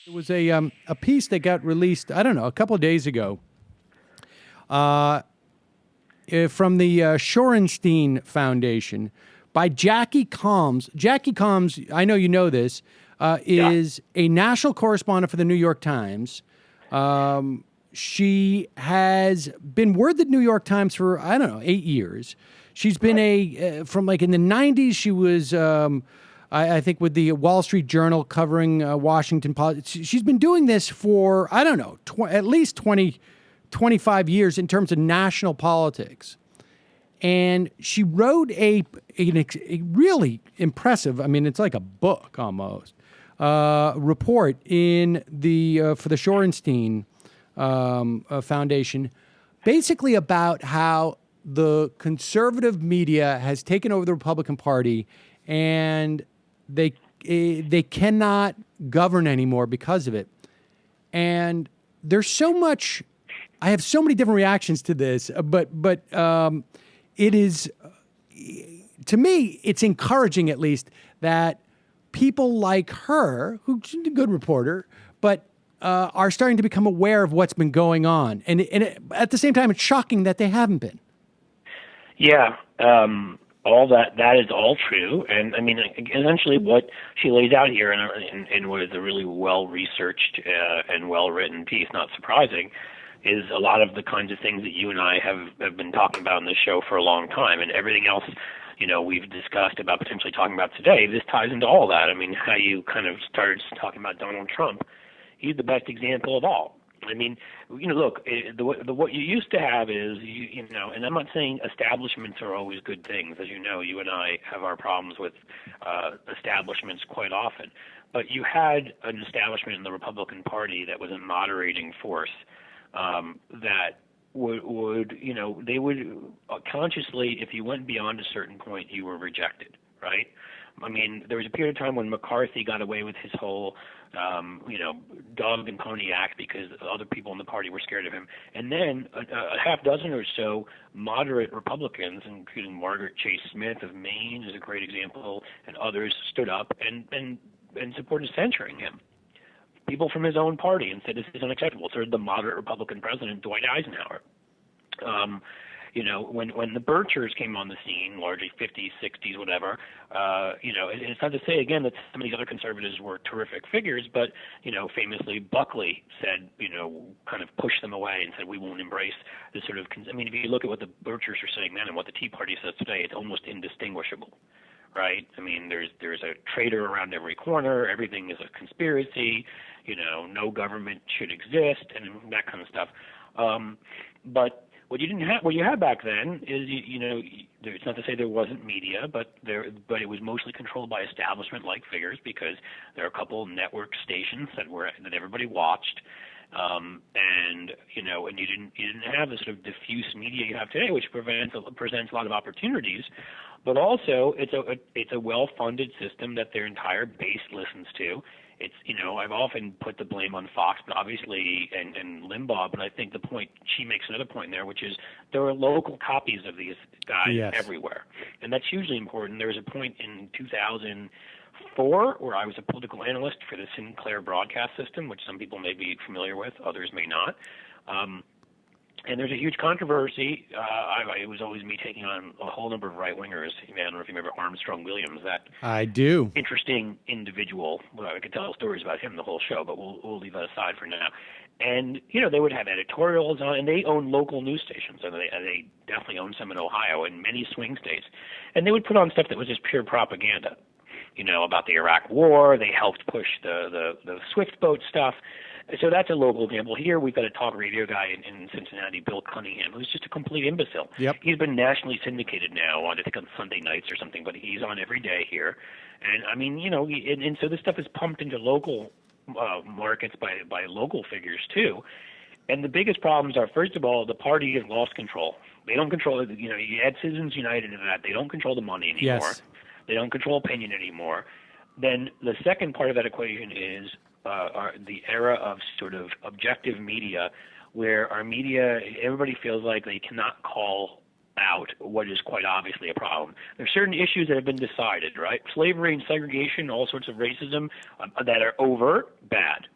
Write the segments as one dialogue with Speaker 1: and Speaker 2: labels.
Speaker 1: It was a piece that got released, I don't know, a couple of days ago, from the Shorenstein Foundation by Jackie Calms. Jackie Calms, I know you know this, is a national correspondent for the New York Times. She has been with the New York Times for, I don't know, 8 years. She's been from like in the 90s, she was, I think, with the Wall Street Journal covering Washington politics. She's been doing this for, I don't know, at least 20, 25 years in terms of national politics. And she wrote a really impressive, I mean, it's like a book almost, report in for the Shorenstein Foundation, basically about how the conservative media has taken over the Republican Party, and they cannot govern anymore because of it. And there's so much. I have so many different reactions to this, but it is, to me, it's encouraging at least that people like her, who's a good reporter, but are starting to become aware of what's been going on. And at the same time, it's shocking that they haven't been.
Speaker 2: Yeah, all that is all true. And I mean, essentially what she lays out here in what is a really well-researched and well-written piece, not surprising, is a lot of the kinds of things that you and I have been talking about on this show for a long time, and everything else, we've discussed about potentially talking about today. This ties into all that. I mean, how you kind of started talking about Donald Trump. He's the best example of all. I mean, look, what you used to have is, and I'm not saying establishments are always good things. As you know, you and I have our problems with establishments quite often. But you had an establishment in the Republican Party that was a moderating force that would they would consciously, if you went beyond a certain point, you were rejected, right? I mean, there was a period of time when McCarthy got away with his whole, dog and pony act because other people in the party were scared of him. And then a half dozen or so moderate Republicans, including Margaret Chase Smith of Maine is a great example, and others stood up and supported censuring him. People from his own party and said this is unacceptable. So the moderate Republican president, Dwight Eisenhower. When the Birchers came on the scene, largely 50s, 60s, whatever, it's not to say, again, that some of these other conservatives were terrific figures, but, famously Buckley said, kind of pushed them away and said, we won't embrace this sort of, if you look at what the Birchers are saying then and what the Tea Party says today, it's almost indistinguishable. Right? I mean, there's a traitor around every corner. Everything is a conspiracy. No government should exist, and that kind of stuff. But what you had back then is, it's not to say there wasn't media, but it was mostly controlled by establishment-like figures because there are a couple network stations that everybody watched. And you didn't have the sort of diffuse media you have today, which presents a lot of opportunities, but also it's a well-funded system that their entire base listens to. It's I've often put the blame on Fox, but obviously and Limbaugh. But I think she makes another point there, which is there are local copies of these guys everywhere, and that's hugely important. There was a point in 2004 where I was a political analyst for the Sinclair broadcast system, which some people may be familiar with, others may not. And there's a huge controversy. It was always me taking on a whole number of right-wingers. I don't know if you remember Armstrong Williams, that
Speaker 1: I do.
Speaker 2: Interesting individual. Well, I could tell stories about him the whole show, but we'll leave that aside for now. And, they would have editorials on, and they own local news stations, and they definitely own some in Ohio and many swing states. And they would put on stuff that was just pure propaganda, about the Iraq War. They helped push the Swift boat stuff. So that's a local example. Here we've got a talk radio guy in Cincinnati, Bill Cunningham, who's just a complete imbecile.
Speaker 1: Yep.
Speaker 2: He's been nationally syndicated now on, I think, on Sunday nights or something, but he's on every day here. And, and so this stuff is pumped into local markets by local figures, too. And the biggest problems are, first of all, the party has lost control. They don't control it. You add Citizens United into that. They don't control the money anymore.
Speaker 1: Yes.
Speaker 2: They don't control opinion anymore. Then the second part of that equation is the era of sort of objective media, where our media, everybody feels like they cannot call out what is quite obviously a problem. There are certain issues that have been decided, right? Slavery and segregation, all sorts of racism that are overt, bad.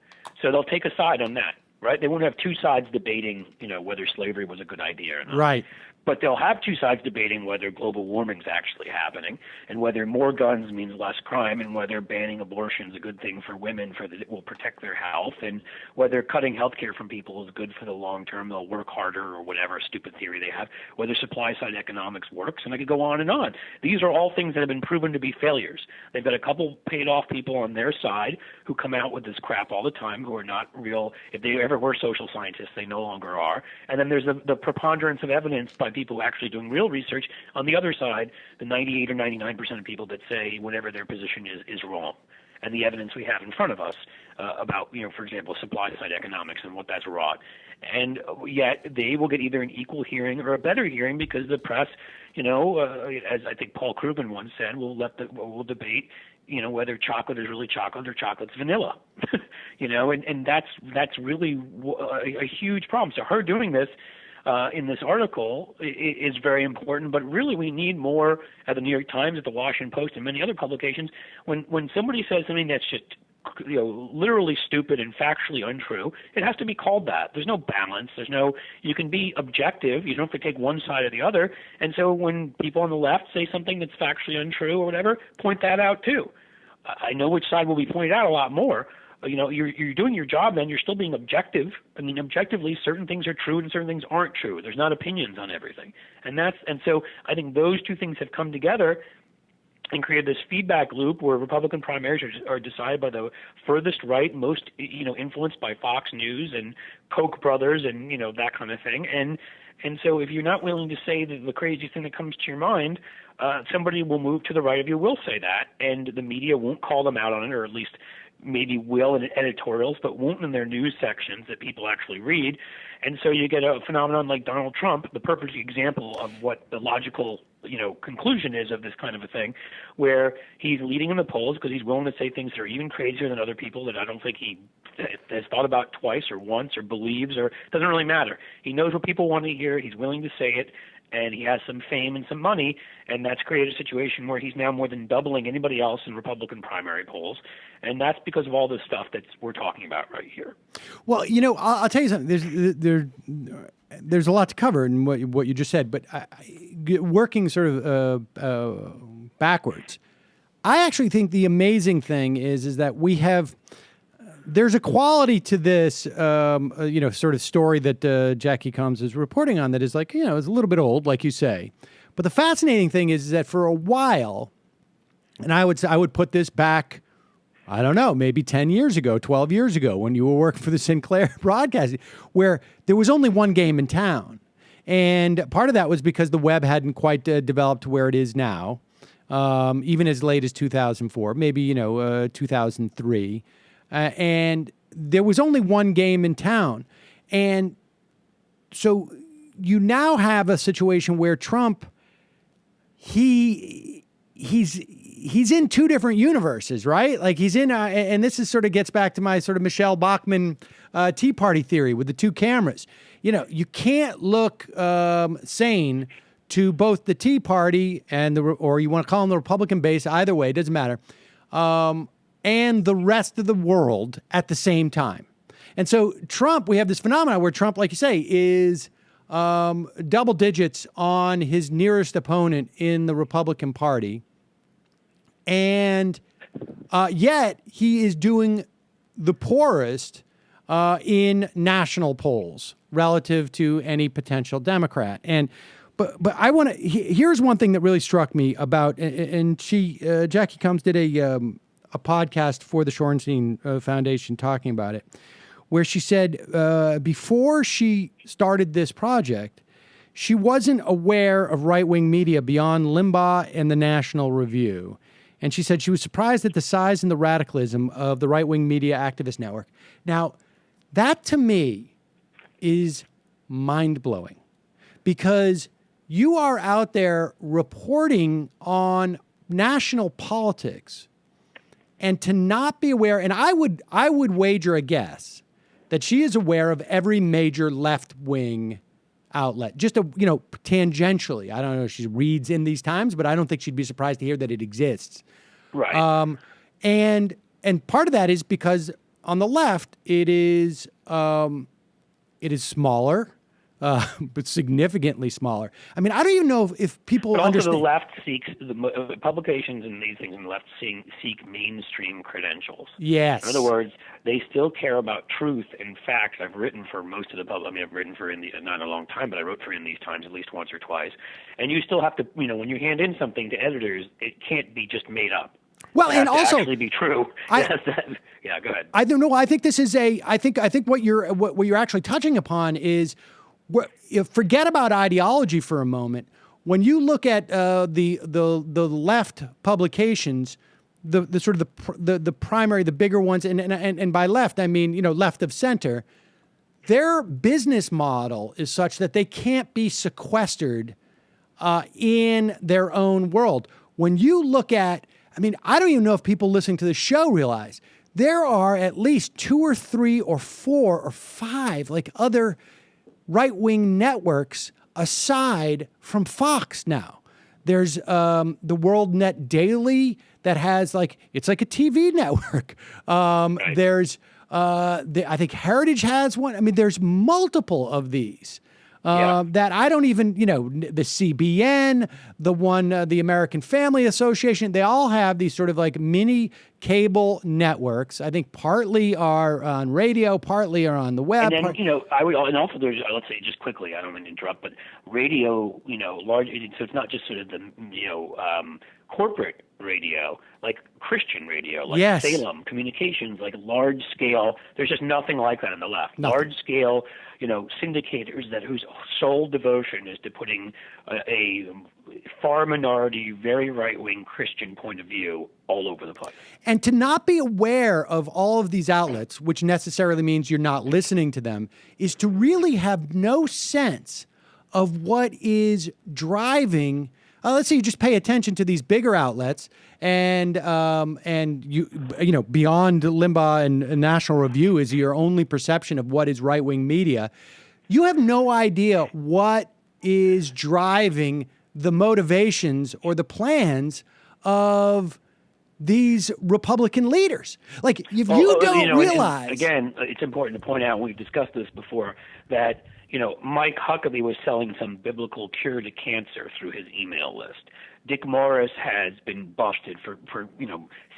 Speaker 2: So they'll take a side on that, right? They won't have two sides debating, whether slavery was a good idea or not.
Speaker 1: Right.
Speaker 2: But they'll have two sides debating whether global warming is actually happening, and whether more guns means less crime, and whether banning abortion is a good thing for women, it will protect their health, and whether cutting health care from people is good for the long term, they'll work harder, or whatever stupid theory they have, whether supply side economics works, and I could go on and on. These are all things that have been proven to be failures. They've got a couple paid off people on their side who come out with this crap all the time, who are not real. If they ever were social scientists, they no longer are. And then there's the preponderance of evidence by people actually doing real research on the other side, the 98 or 99% of people that say whatever their position is wrong. And the evidence we have in front of us about, for example, supply side economics and what that's wrought. And yet they will get either an equal hearing or a better hearing because the press, as I think Paul Krugman once said, we'll debate, whether chocolate is really chocolate or chocolate's vanilla, and that's really a huge problem. So her doing this in this article is very important, but really we need more at the New York Times, at the Washington Post, and many other publications. When somebody says something that's just literally stupid and factually untrue, it has to be called that. There's no balance. You can be objective. You don't have to take one side or the other. And so when people on the left say something that's factually untrue or whatever, point that out too. I know which side will be pointed out a lot more. You're doing your job, then you're still being objective. I mean, objectively, certain things are true and certain things aren't true. There's not opinions on everything. And so I think those two things have come together and created this feedback loop where Republican primaries are decided by the furthest right, most, influenced by Fox News and Koch brothers and, that kind of thing. And so if you're not willing to say the crazy thing that comes to your mind, somebody will move to the right of you will say that, and the media won't call them out on it, or at least maybe will in editorials, but won't in their news sections that people actually read. And so you get a phenomenon like Donald Trump, the perfect example of what the logical, conclusion is of this kind of a thing, where he's leading in the polls because he's willing to say things that are even crazier than other people that I don't think he has thought about twice or once or believes, or doesn't really matter. He knows what people want to hear. He's willing to say it. And he has some fame and some money, and that's created a situation where he's now more than doubling anybody else in Republican primary polls, and that's because of all this stuff that we're talking about right here.
Speaker 1: Well, I'll tell you something. There's a lot to cover in what you just said, but working sort of backwards, I actually think the amazing thing is that we have. There's a quality to this, sort of story that Jackie Combs is reporting on that is like, it's a little bit old, like you say. But the fascinating thing is that for a while, and I would put this back, I don't know, maybe 10 years ago, 12 years ago, when you were working for the Sinclair Broadcasting, where there was only one game in town. And part of that was because the web hadn't quite developed to where it is now, even as late as 2004, maybe, 2003. And there was only one game in town. And so you now have a situation where Trump, he's in two different universes, right? Like he's in, and this is sort of gets back to my sort of Michelle Bachmann Tea Party theory with the two cameras. You can't look sane to both the Tea Party and or you want to call them the Republican base, either way, it doesn't matter. And the rest of the world at the same time. And so Trump, we have this phenomenon where Trump, like you say, is double digits on his nearest opponent in the Republican Party. And yet he is doing the poorest in national polls relative to any potential Democrat. But I want to, here's one thing that really struck me about, and Jackie Combs did a podcast for the Shorenstein Foundation talking about it, where she said before she started this project, she wasn't aware of right-wing media beyond Limbaugh and the National Review. And she said she was surprised at the size and the radicalism of the right-wing media activist network. Now, that to me is mind-blowing because you are out there reporting on national politics. And to not be aware, and I would wager a guess that she is aware of every major left-wing outlet, just tangentially. I don't know if she reads in these times, but I don't think she'd be surprised to hear that it exists.
Speaker 2: Right.
Speaker 1: And part of that is because on the left, it is smaller, but significantly smaller. I mean, I don't even know if people
Speaker 2: But also
Speaker 1: understand.
Speaker 2: the left seeks, publications and these things in the left seek mainstream credentials.
Speaker 1: Yes.
Speaker 2: In other words, they still care about truth and facts. I've written for most of the public. I mean, I've written for not a long time, but I wrote for In These Times at least once or twice. And you still have to, when you hand in something to editors, it can't be just made up.
Speaker 1: Well,
Speaker 2: It
Speaker 1: and
Speaker 2: has to
Speaker 1: also
Speaker 2: actually be true. Yeah, go ahead.
Speaker 1: I don't know. I think this is I think what you're actually touching upon is, forget about ideology for a moment. When you look at the left publications, the sort of the primary, the bigger ones, and by left I mean left of center, their business model is such that they can't be sequestered in their own world. When you look at, I mean, I don't even know if people listening to the show realize there are at least 2 or 3 or 4 or 5 like other right-wing networks aside from Fox now. There's the World Net Daily that has it's like a TV network.
Speaker 2: Right.
Speaker 1: There's I think Heritage has one. I mean, there's multiple of these. That I don't even, the CBN, the one, the American Family Association, they all have these sort of like mini cable networks. I think partly are on radio, partly are on the web.
Speaker 2: And then, I would, and also there's, let's say just quickly, I don't mean to interrupt, but radio, large, so it's not just sort of the, corporate radio, like Christian radio, like
Speaker 1: Yes.
Speaker 2: Salem Communications, like large scale. There's just nothing like that on the left.
Speaker 1: Nothing.
Speaker 2: Large scale, syndicators whose sole devotion is to putting a far minority, very right-wing Christian point of view all over the place.
Speaker 1: And to not be aware of all of these outlets, which necessarily means you're not listening to them, is to really have no sense of what is driving. Let's say you just pay attention to these bigger outlets, and you beyond Limbaugh and National Review is your only perception of what is right-wing media. You have no idea what is driving the motivations or the plans of these Republican leaders. Like, if you don't realize...
Speaker 2: And again, it's important to point out, we've discussed this before, that Mike Huckabee was selling some biblical cure to cancer through his email list. Dick Morris has been busted for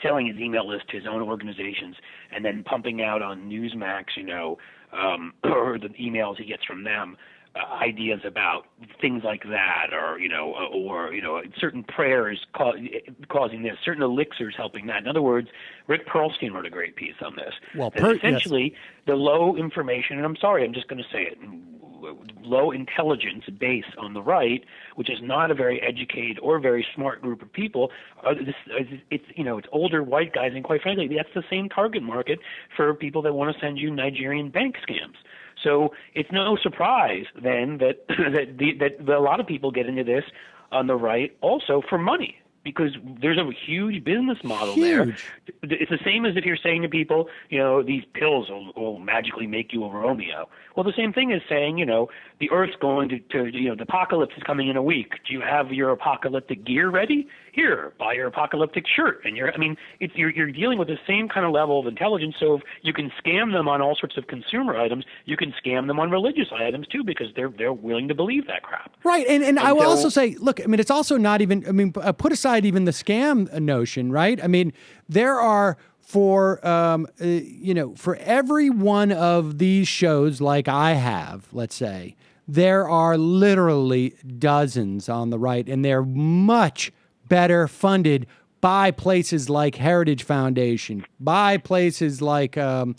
Speaker 2: selling his email list to his own organizations and then pumping out on Newsmax, or the emails he gets from them, ideas about things like that, or certain prayers causing this, certain elixirs helping that. In other words, Rick Perlstein wrote a great piece on this.
Speaker 1: Well,
Speaker 2: essentially, the low information, and I'm sorry, I'm just going to say it, low intelligence base on the right, which is not a very educated or very smart group of people, it's older white guys, and quite frankly, that's the same target market for people that want to send you Nigerian bank scams. So it's no surprise then that that a lot of people get into this on the right also for money, because there's a huge business model there. It's the same as if you're saying to people, these pills will magically make you a Romeo. Well, the same thing is saying, the Earth's going to the apocalypse is coming in a week. Do you have your apocalyptic gear ready? Here, buy your apocalyptic shirt. And you're dealing with the same kind of level of intelligence. So if you can scam them on all sorts of consumer items, you can scam them on religious items too, because they're willing to believe that crap.
Speaker 1: Right, and I will also say, look, I mean, it's also not even. I mean, put aside even the scam notion, right? I mean, there are for every one of these shows, like I have, let's say, there are literally dozens on the right, and they're much better funded by places like Heritage Foundation, by places like the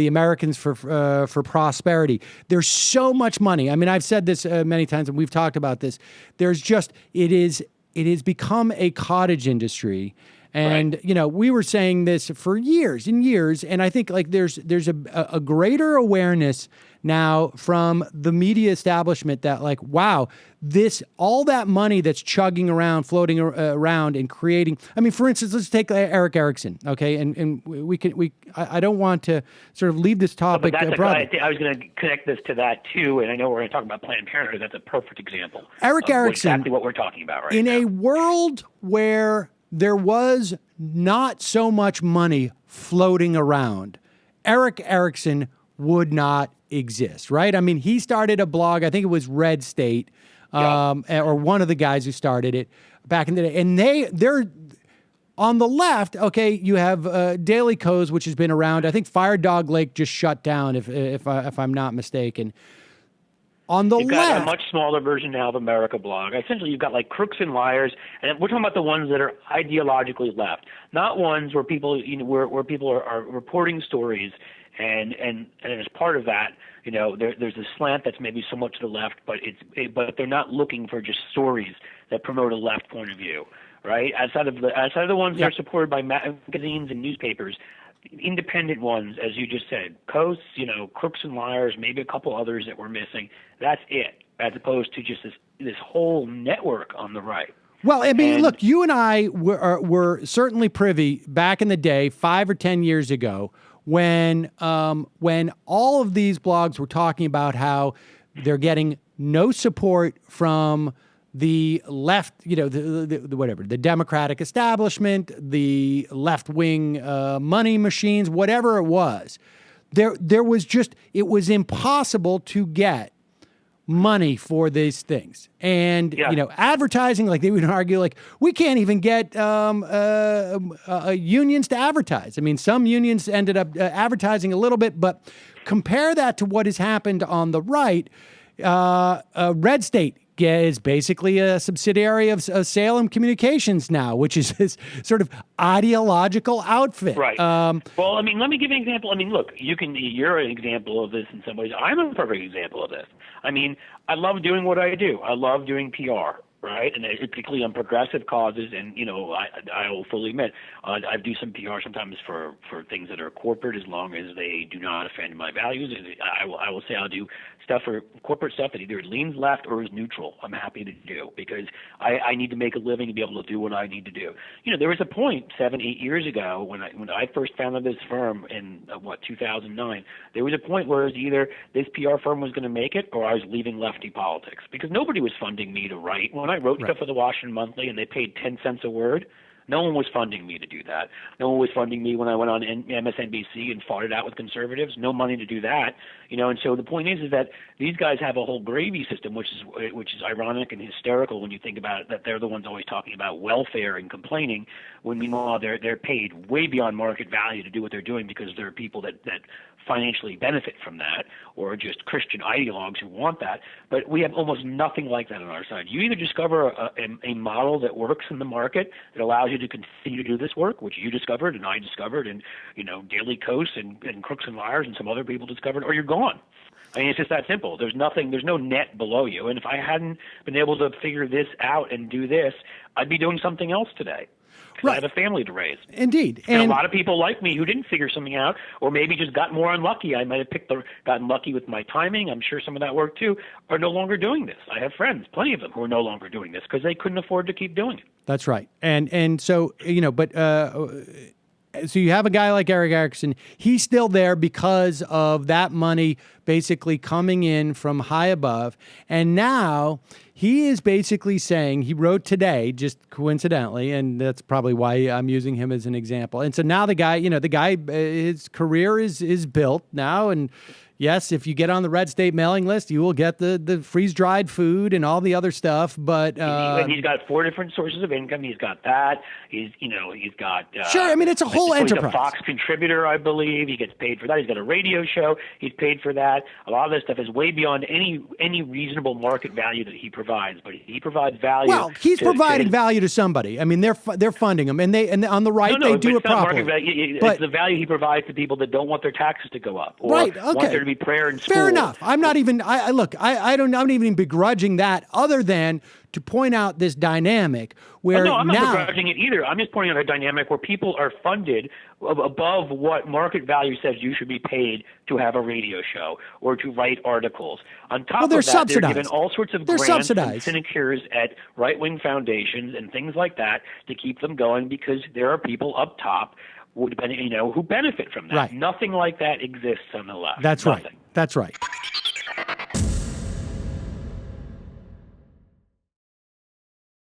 Speaker 1: Americans for Prosperity. There's so much money. I mean, I've said this many times, and we've talked about this. There's just it has become a cottage industry. And,
Speaker 2: right.
Speaker 1: We were saying this for years and years, and I think there's a greater awareness now from the media establishment that wow, all that money that's chugging around, floating around and creating. I mean, for instance, let's take Eric Erickson, okay? And I don't want to sort of leave this topic broad.
Speaker 2: I was going to connect this to that too, and I know we're going to talk about Planned Parenthood. That's a perfect example.
Speaker 1: Eric Erickson,
Speaker 2: exactly what we're talking about right
Speaker 1: in
Speaker 2: now.
Speaker 1: a world where there was not so much money floating around, Eric Erickson would not exist, right? I mean, he started a blog, I think it was Red State, or one of the guys who started it back in the day. And they're on the left. Okay, you have Daily Kos, which has been around. I think Fire Dog Lake just shut down, if I'm not mistaken. On the
Speaker 2: You've
Speaker 1: left,
Speaker 2: got a much smaller version now of America Blog. Essentially, you've got like Crooks and Liars, and we're talking about the ones that are ideologically left, not ones where people, where people are reporting stories, and as part of that, there's a slant that's maybe somewhat to the left, but they're not looking for just stories that promote a left point of view, right? Outside of the ones that are supported by magazines and newspapers. Independent ones, as you just said, Coasts, Crooks and Liars, maybe a couple others that we're missing. That's it, as opposed to just this whole network on the right.
Speaker 1: Well, I mean, look, you and I were certainly privy back in the day, 5 or 10 years ago, when all of these blogs were talking about how they're getting no support from the left, the Democratic establishment, the left-wing money machines, whatever it was. There was it was impossible to get money for these things. And, advertising, like they would argue, like, we can't even get unions to advertise. I mean, some unions ended up advertising a little bit, but compare that to what has happened on the right. Red State is basically a subsidiary of Salem Communications now, which is this sort of ideological outfit.
Speaker 2: Right. Well, I mean, let me give you an example. I mean, look, you're an example of this in some ways. I'm a perfect example of this. I mean, I love doing what I do. I love doing PR. Right, and particularly on progressive causes, and I will fully admit I do some PR sometimes for things that are corporate, as long as they do not offend my values. I will say I'll do stuff for corporate stuff that either leans left or is neutral. I'm happy to do, because I need to make a living to be able to do what I need to do. There was a point 7-8 years ago when I first founded this firm in 2009. There was a point where it was either this PR firm was going to make it, or I was leaving lefty politics, because nobody was funding me to write. When I wrote stuff for the Washington Monthly and they paid 10 cents a word, no one was funding me to do that. No one was funding me when I went on MSNBC and fought it out with conservatives. No money to do that. And so the point is that these guys have a whole gravy system, which is ironic and hysterical when you think about it, that they're the ones always talking about welfare and complaining, when meanwhile they're paid way beyond market value to do what they're doing, because there are people that financially benefit from that, or just Christian ideologues who want that. But we have almost nothing like that on our side. You either discover a model that works in the market that allows you to continue to do this work, which you discovered and I discovered, and Daily Kos and Crooks and Liars and some other people discovered, or you're gone. I mean, it's just that simple. There's no net below you. And if I hadn't been able to figure this out and do this, I'd be doing something else today. Right. I have a family to raise.
Speaker 1: Indeed.
Speaker 2: And a lot of people like me who didn't figure something out, or maybe just got more unlucky. I might have gotten lucky with my timing. I'm sure some of that worked too, are no longer doing this. I have friends, plenty of them, who are no longer doing this because they couldn't afford to keep doing it.
Speaker 1: That's right. And so, so you have a guy like Eric Erickson. He's still there because of that money basically coming in from high above. And now he is basically saying, he wrote today, just coincidentally, and that's probably why I'm using him as an example. And so now the guy, his career is built now. And yes, if you get on the Red State mailing list, you will get the freeze-dried food and all the other stuff. But
Speaker 2: he's got 4 different sources of income. He's got that. He's got
Speaker 1: sure. I mean, it's a whole enterprise.
Speaker 2: He's a Fox contributor, I believe. He gets paid for that. He's got a radio show. He's paid for that. A lot of this stuff is way beyond any reasonable market value that he provides. But he provides value.
Speaker 1: Well, he's providing value to somebody. I mean, they're funding him, and on the right they do it properly.
Speaker 2: It's the value he provides to people that don't want their taxes to go up, or want there to be prayer in school.
Speaker 1: Fair enough. I'm not even. I'm not even begrudging that, other than to point out this dynamic where
Speaker 2: I'm not begrudging it either. I'm just pointing out a dynamic where people are funded above what market value says you should be paid to have a radio show or to write articles. On top of that,
Speaker 1: subsidized.
Speaker 2: They're given all sorts of grants and sinecures at right-wing foundations and things like that to keep them going, because there are people up top who benefit from that.
Speaker 1: Right.
Speaker 2: Nothing like that exists on the left.
Speaker 1: That's
Speaker 2: Nothing.
Speaker 1: right. That's right.